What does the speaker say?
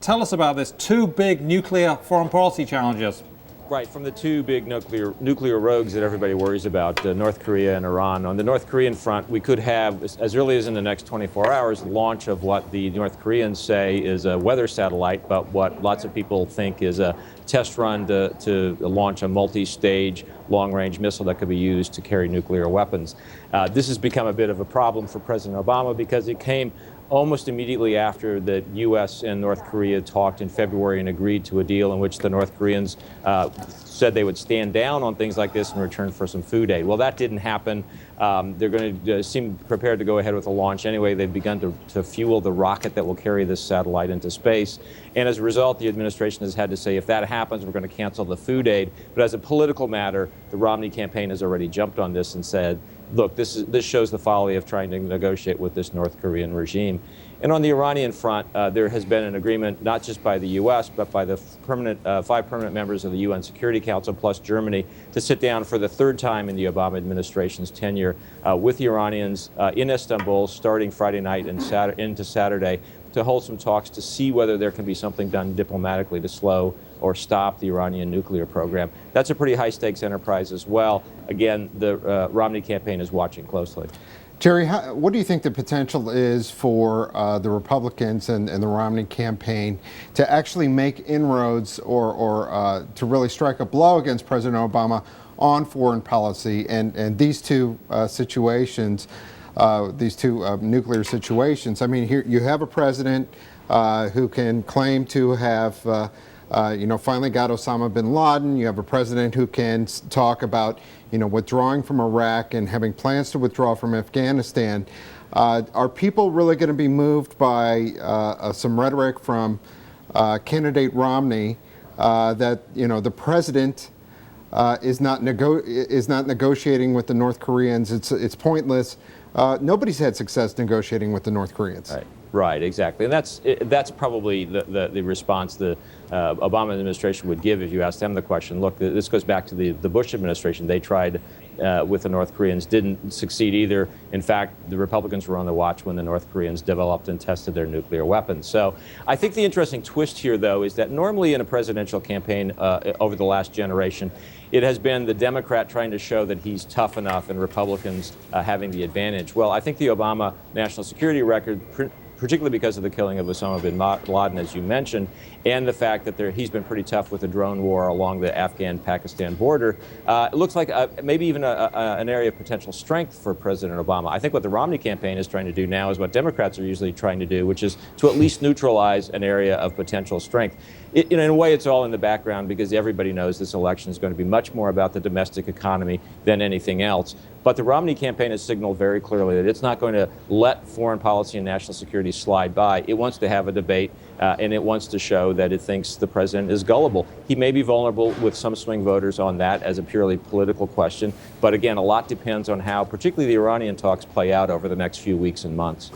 Tell us about this. Two big nuclear foreign policy challenges. Right, from the two big nuclear rogues that everybody worries about, North Korea and Iran. On the North Korean front, we could have, as early as in the next 24 hours, the launch of what the North Koreans say is a weather satellite, but what lots of people think is a test run to launch a multi-stage long-range missile that could be used to carry nuclear weapons. This has become a bit of a problem for President Obama because it came almost immediately after the U.S. and North Korea talked in February and agreed to a deal in which the North Koreans said they would stand down on things like this in return for some food aid. Well, that didn't happen. They're going to seem prepared to go ahead with the launch anyway. They've begun to fuel the rocket that will carry this satellite into space. And as a result, the administration has had to say, if that happens, we're going to cancel the food aid. But as a political matter, the Romney campaign has already jumped on this and said, look, this shows the folly of trying to negotiate with this North Korean regime. And on the Iranian front, there has been an agreement, not just by the U.S., but by the five permanent members of the UN Security Council, plus Germany, to sit down for the third time in the Obama administration's tenure with the Iranians in Istanbul, starting Friday night and into Saturday, to hold some talks to see whether there can be something done diplomatically to slow or stop the Iranian nuclear program. That's a pretty high-stakes enterprise as well. Again, the Romney campaign is watching closely. Jerry, what do you think the potential is for the Republicans and the Romney campaign to actually make inroads or to really strike a blow against President Obama on foreign policy and these two situations, these two nuclear situations? I mean, here you have a president who can claim to have finally got Osama bin Laden. You have a president who can talk about, withdrawing from Iraq and having plans to withdraw from Afghanistan. Are people really going to be moved by some rhetoric from candidate Romney that, the president is not negotiating with the North Koreans? It's pointless. Nobody's had success negotiating with the North Koreans. Right, exactly. And that's probably the response the Obama administration would give if you asked them the question. Look, this goes back to the Bush administration. They tried with the North Koreans, didn't succeed either. In fact, the Republicans were on the watch when the North Koreans developed and tested their nuclear weapons. So I think the interesting twist here, though, is that normally in a presidential campaign over the last generation, it has been the Democrat trying to show that he's tough enough and Republicans having the advantage. Well, I think the Obama national security record, particularly because of the killing of Osama bin Laden, as you mentioned, and the fact that he's been pretty tough with the drone war along the Afghan-Pakistan border, it looks like maybe even an area of potential strength for President Obama. I think what the Romney campaign is trying to do now is what Democrats are usually trying to do, which is to at least neutralize an area of potential strength. In a way, it's all in the background because everybody knows this election is going to be much more about the domestic economy than anything else. But the Romney campaign has signaled very clearly that it's not going to let foreign policy and national security slide by. It wants to have a debate, and it wants to show that it thinks the president is gullible. He may be vulnerable with some swing voters on that as a purely political question. But again, a lot depends on how particularly the Iranian talks play out over the next few weeks and months.